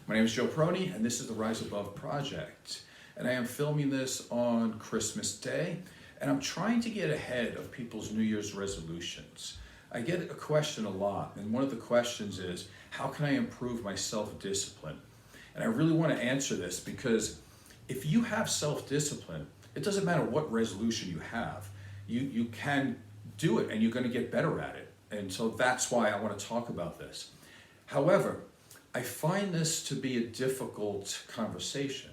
My name is Joe Proni, and this is the Rise Above Project. And I am filming this on Christmas Day, and I'm trying to get ahead of people's New Year's resolutions. I get a question a lot, and one of the questions is, how can I improve my self-discipline? And I really want to answer this because if you have self-discipline, it doesn't matter what resolution you have. You can do it, and you're going to get better at it. And so that's why I want to talk about this. However, I find this to be a difficult conversation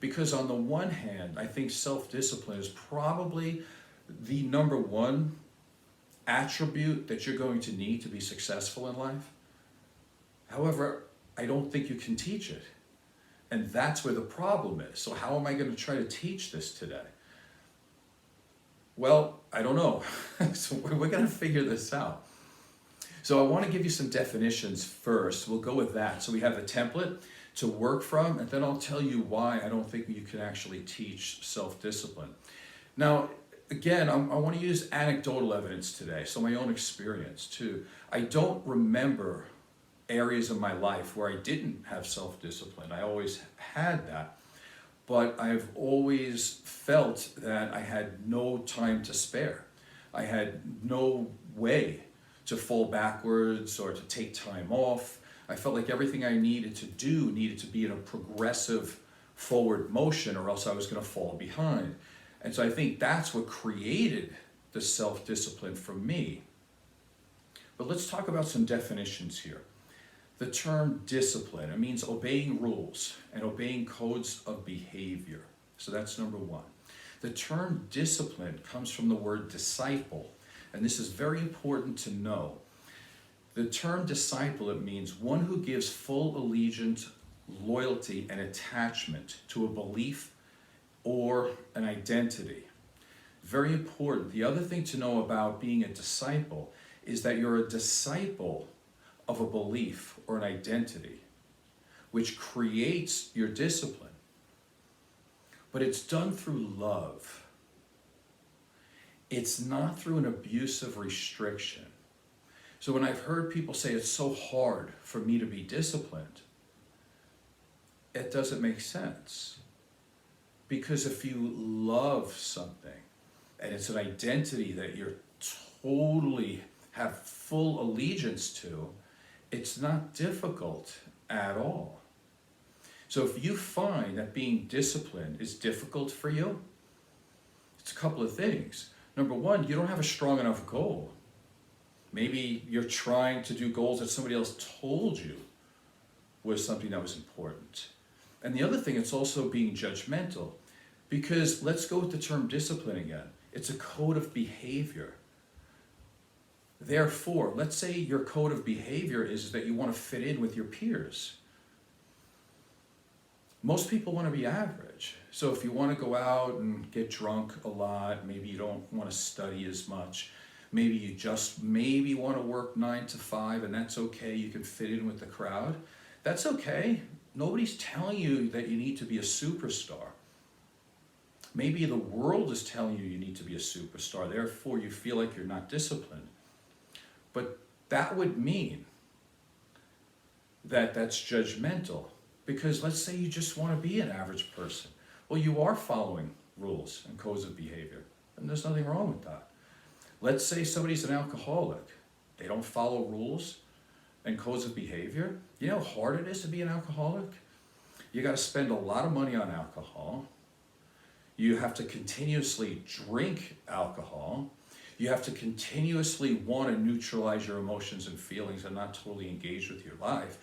because on the one hand, I think self-discipline is probably the number one attribute that you're going to need to be successful in life. However, I don't think you can teach it. And that's where the problem is. So how am I going to try to teach this today? Well, I don't know. So we're going to figure this out. So I want to give you some definitions first. We'll go with that. So we have a template to work from, and then I'll tell you why I don't think you can actually teach self-discipline. Now, again, I want to use anecdotal evidence today, so my own experience too. I don't remember areas of my life where I didn't have self-discipline. I always had that, but I've always felt that I had no time to spare. I had no way to fall backwards or to take time off. I felt like everything I needed to do needed to be in a progressive forward motion or else I was going to fall behind. And so I think that's what created the self-discipline for me. But let's talk about some definitions here. The term discipline, it means obeying rules and obeying codes of behavior. So that's number one. The term discipline comes from the word disciple. And this is very important to know. The term disciple, it means one who gives full allegiance, loyalty, and attachment to a belief or an identity. Very important. The other thing to know about being a disciple is that you're a disciple of a belief or an identity, which creates your discipline. But it's done through love. It's not through an abusive restriction. So when I've heard people say it's so hard for me to be disciplined, it doesn't make sense. Because if you love something and it's an identity that you're totally have full allegiance to, it's not difficult at all. So if you find that being disciplined is difficult for you, it's a couple of things. Number one, you don't have a strong enough goal. Maybe you're trying to do goals that somebody else told you was something that was important. And the other thing, it's also being judgmental. Because let's go with the term discipline again. It's a code of behavior. Therefore, let's say your code of behavior is that you want to fit in with your peers. Most people want to be average. So if you want to go out and get drunk a lot, maybe you don't want to study as much, maybe you just maybe want to work 9 to 5 and that's okay, you can fit in with the crowd. That's okay. Nobody's telling you that you need to be a superstar. Maybe the world is telling you you need to be a superstar, therefore you feel like you're not disciplined. But that would mean that that's judgmental. Because let's say you just want to be an average person. Well, you are following rules and codes of behavior, and there's nothing wrong with that. Let's say somebody's an alcoholic. They don't follow rules and codes of behavior. You know how hard it is to be an alcoholic? You got to spend a lot of money on alcohol. You have to continuously drink alcohol. You have to continuously want to neutralize your emotions and feelings and not totally engage with your life.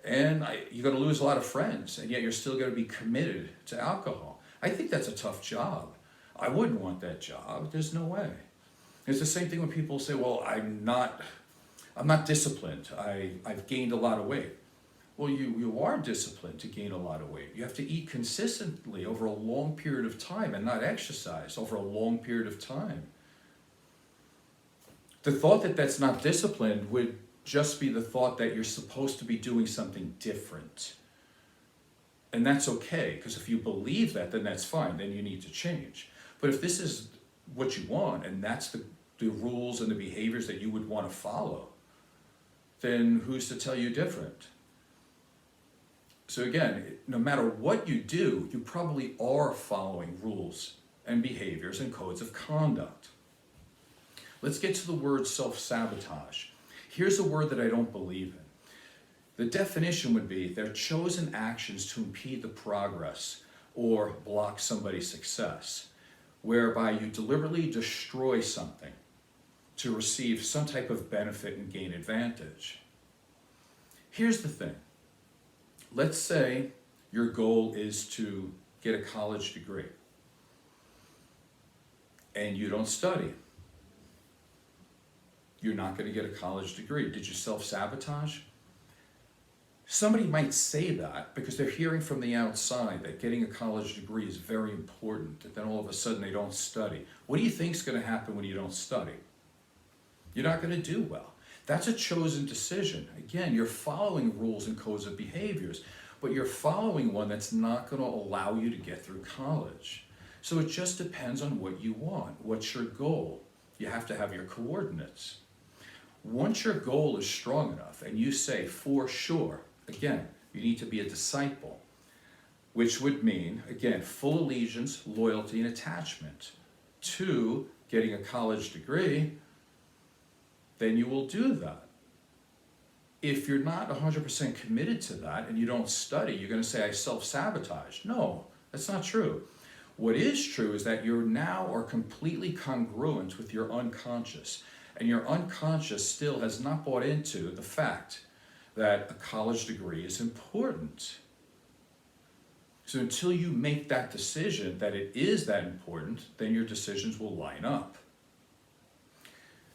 And you're going to lose a lot of friends, and yet you're still going to be committed to alcohol. I think that's a tough job. I wouldn't want that job. There's no way. It's the same thing when people say, well, I'm not disciplined. I've gained a lot of weight. Well, you are disciplined to gain a lot of weight. You have to eat consistently over a long period of time and not exercise over a long period of time. The thought that that's not disciplined would just be the thought that you're supposed to be doing something different. And that's okay, because if you believe that, then that's fine, then you need to change. But if this is what you want, and that's the rules and the behaviors that you would want to follow, then who's to tell you different? So again, no matter what you do, you probably are following rules and behaviors and codes of conduct. Let's get to the word self-sabotage. Here's a word that I don't believe in. The definition would be they're chosen actions to impede the progress or block somebody's success, whereby you deliberately destroy something to receive some type of benefit and gain advantage. Here's the thing. Let's say your goal is to get a college degree and you don't study. You're not going to get a college degree. Did you self-sabotage? Somebody might say that because they're hearing from the outside that getting a college degree is very important, and then all of a sudden they don't study. What do you think is going to happen when you don't study? You're not going to do well. That's a chosen decision. Again, you're following rules and codes of behaviors, but you're following one that's not going to allow you to get through college. So it just depends on what you want. What's your goal? You have to have your coordinates. Once your goal is strong enough and you say for sure, again, you need to be a disciple, which would mean, again, full allegiance, loyalty, and attachment to getting a college degree, then you will do that. If you're not 100% committed to that and you don't study, you're going to say, I self-sabotage. No, that's not true. What is true is that you now are completely congruent with your unconscious, and your unconscious still has not bought into the fact that a college degree is important. So until you make that decision that it is that important, then your decisions will line up.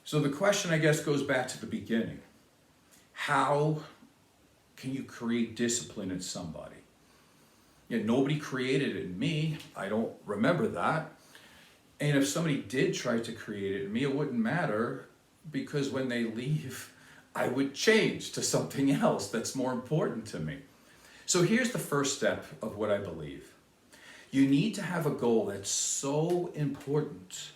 So the question, I guess, goes back to the beginning. How can you create discipline in somebody? Yeah, nobody created it in me. I don't remember that. And if somebody did try to create it in me, it wouldn't matter, because when they leave, I would change to something else that's more important to me. So here's the first step of what I believe. You need to have a goal that's so important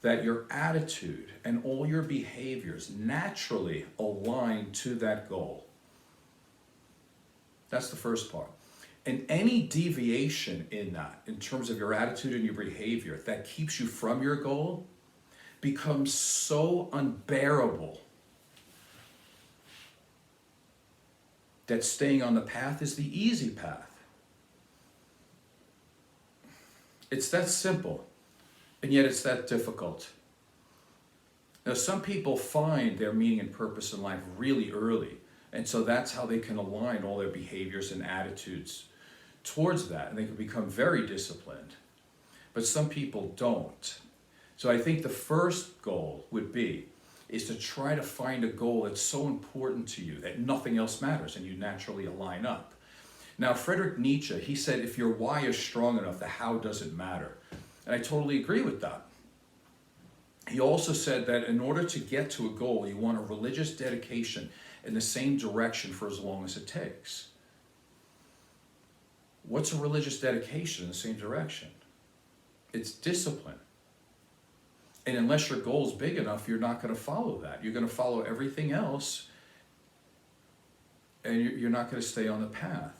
that your attitude and all your behaviors naturally align to that goal. That's the first part. And any deviation in that, in terms of your attitude and your behavior, that keeps you from your goal, becomes so unbearable that staying on the path is the easy path. It's that simple, and yet it's that difficult. Now, some people find their meaning and purpose in life really early, and so that's how they can align all their behaviors and attitudes towards that, and they can become very disciplined. But some people don't. So I think the first goal would be is to try to find a goal that's so important to you that nothing else matters and you naturally align up. Now, Friedrich Nietzsche, he said, if your why is strong enough, the how doesn't matter. And I totally agree with that. He also said that in order to get to a goal, you want a religious dedication in the same direction for as long as it takes. What's a religious dedication in the same direction? It's discipline. And unless your goal is big enough, you're not going to follow that. You're going to follow everything else, and you're not going to stay on the path.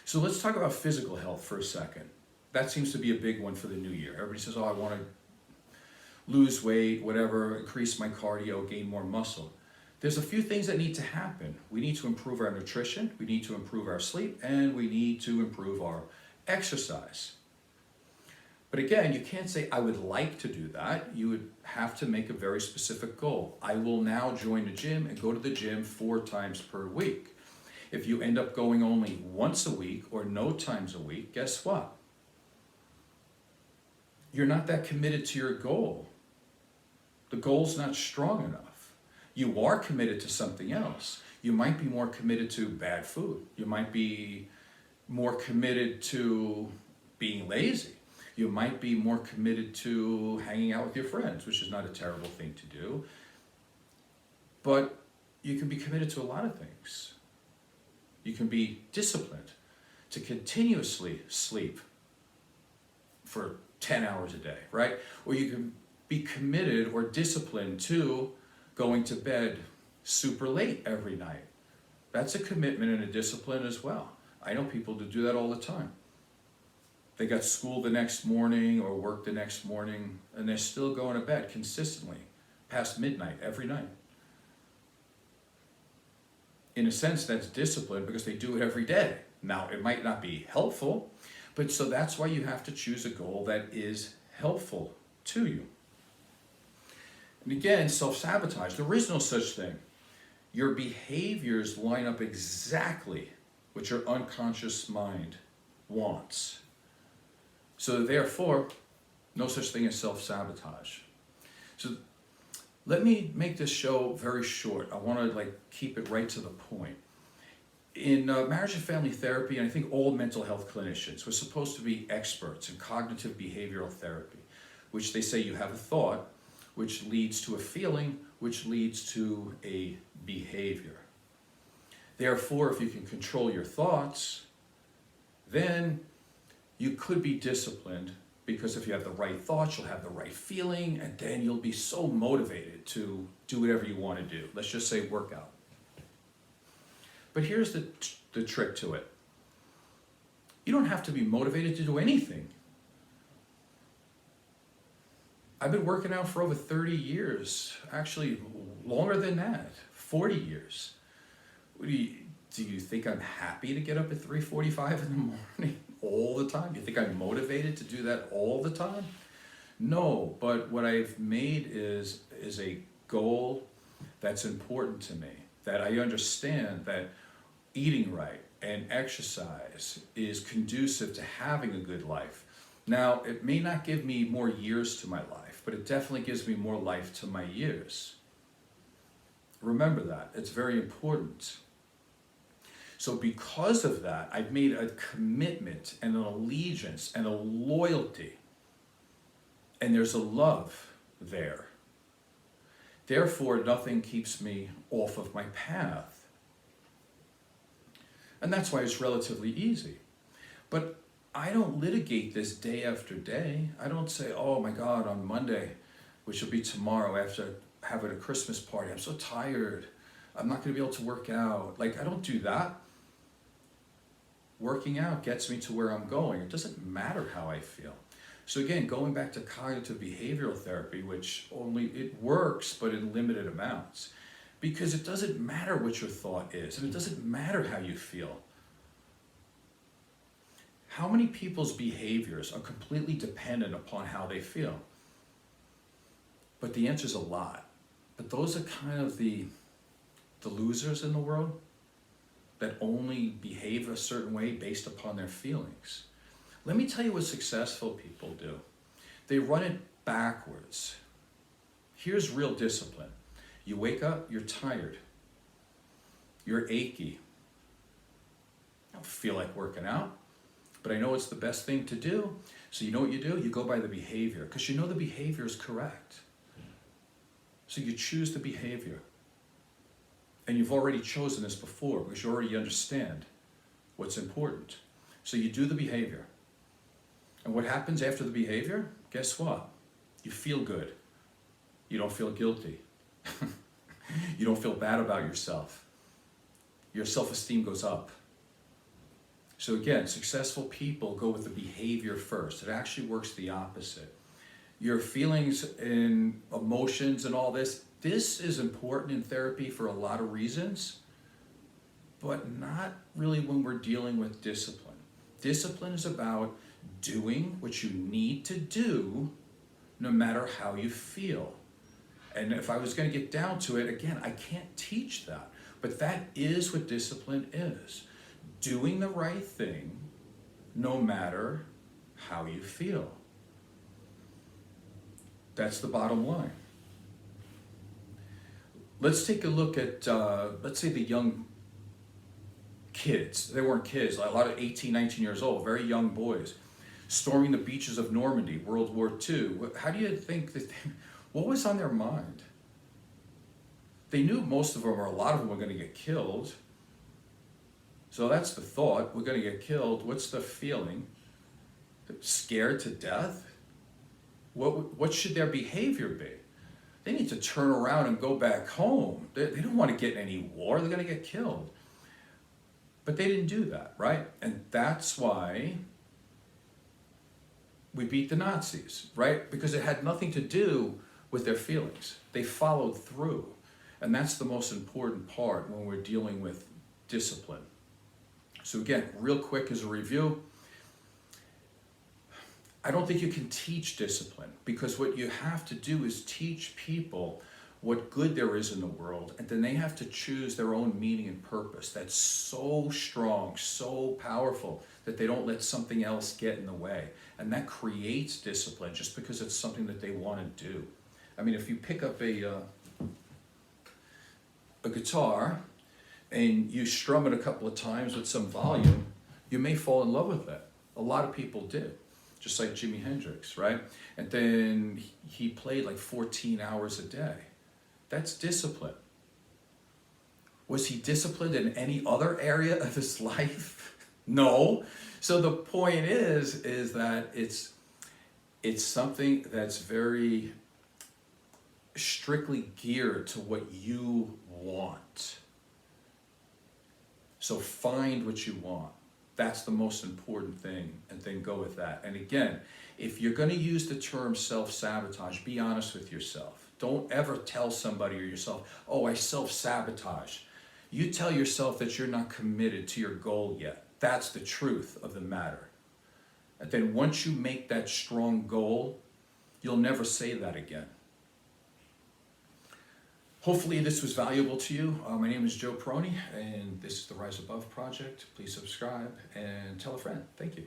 So let's talk about physical health for a second. That seems to be a big one for the new year. Everybody says, oh, I want to lose weight, whatever, increase my cardio, gain more muscle. There's a few things that need to happen. We need to improve our nutrition, we need to improve our sleep, and we need to improve our exercise. But again, you can't say, I would like to do that. You would have to make a very specific goal. I will now join a gym and go to the gym 4 times per week. If you end up going only once a week or no times a week, guess what? You're not that committed to your goal. The goal's not strong enough. You are committed to something else. You might be more committed to bad food. You might be more committed to being lazy. You might be more committed to hanging out with your friends, which is not a terrible thing to do. But you can be committed to a lot of things. You can be disciplined to continuously sleep for 10 hours a day, right? Or you can be committed or disciplined to going to bed super late every night. That's a commitment and a discipline as well. I know people that do that all the time. They got school the next morning or work the next morning, and they're still going to bed consistently past midnight every night. In a sense, that's discipline because they do it every day. Now, it might not be helpful, but so that's why you have to choose a goal that is helpful to you. And again, self-sabotage. There is no such thing. Your behaviors line up exactly what your unconscious mind wants. So therefore, no such thing as self-sabotage. So let me make this show very short. I want to keep it right to the point. In marriage and family therapy, and I think all mental health clinicians, we're supposed to be experts in cognitive behavioral therapy, which they say you have a thought, which leads to a feeling, which leads to a behavior. Therefore, if you can control your thoughts, then you could be disciplined, because if you have the right thoughts, you'll have the right feeling, and then you'll be so motivated to do whatever you want to do. Let's just say workout. But here's the trick to it. You don't have to be motivated to do anything. I've been working out for over 30 years, actually longer than that, 40 years. Do you think I'm happy to get up at 3:45 in the morning all the time? You think I'm motivated to do that all the time? No, but what I've made is a goal that's important to me, that I understand that eating right and exercise is conducive to having a good life. Now, it may not give me more years to my life, but it definitely gives me more life to my years. Remember that. It's very important. So because of that, I've made a commitment and an allegiance and a loyalty, and there's a love there. Therefore, nothing keeps me off of my path. And that's why it's relatively easy. But I don't litigate this day after day. I don't say, oh my God, on Monday, which will be tomorrow after having a Christmas party, I'm so tired. I'm not going to be able to work out. I don't do that. Working out gets me to where I'm going. It doesn't matter how I feel. So again, going back to cognitive behavioral therapy, which it works, but in limited amounts. Because it doesn't matter what your thought is, and it doesn't matter how you feel. How many people's behaviors are completely dependent upon how they feel? But the answer is a lot. But those are kind of the losers in the world that only behave a certain way based upon their feelings. Let me tell you what successful people do. They run it backwards. Here's real discipline. You wake up, you're tired. You're achy. I don't feel like working out, but I know it's the best thing to do. So you know what you do? You go by the behavior, because you know the behavior is correct. So you choose the behavior. And you've already chosen this before, because you already understand what's important. So you do the behavior. And what happens after the behavior? Guess what? You feel good. You don't feel guilty. You don't feel bad about yourself. Your self-esteem goes up. So again, successful people go with the behavior first. It actually works the opposite. Your feelings and emotions and all this is important in therapy for a lot of reasons, but not really when we're dealing with discipline. Discipline is about doing what you need to do no matter how you feel. And if I was going to get down to it, again, I can't teach that. But that is what discipline is. Doing the right thing no matter how you feel. That's the bottom line. Let's take a look at, let's say the young kids. They weren't kids, a lot of 18, 19 years old, very young boys, storming the beaches of Normandy, World War II. How do you think that, what was on their mind? They knew most of them, or a lot of them, were going to get killed. So that's the thought, we're going to get killed. What's the feeling? Scared to death? What should their behavior be? They need to turn around and go back home. They don't want to get in any war, they're going to get killed. But they didn't do that, right? And that's why we beat the Nazis, right? Because it had nothing to do with their feelings. They followed through. And that's the most important part when we're dealing with discipline. So again, real quick as a review, I don't think you can teach discipline, because what you have to do is teach people what good there is in the world, and then they have to choose their own meaning and purpose. That's so strong, so powerful, that they don't let something else get in the way. And that creates discipline just because it's something that they want to do. I mean, if you pick up a guitar and you strum it a couple of times with some volume, you may fall in love with it. A lot of people did, just like Jimi Hendrix, right? And then he played like 14 hours a day. That's discipline. Was he disciplined in any other area of his life? No. So the point is that it's something that's very strictly geared to what you want. So find what you want. That's the most important thing, and then go with that. And again, if you're going to use the term self-sabotage, be honest with yourself. Don't ever tell somebody or yourself, oh, I self-sabotage. You tell yourself that you're not committed to your goal yet. That's the truth of the matter. And then once you make that strong goal, you'll never say that again. Hopefully this was valuable to you. My name is Joe Peroni, and this is the Rise Above Project. Please subscribe and tell a friend. Thank you.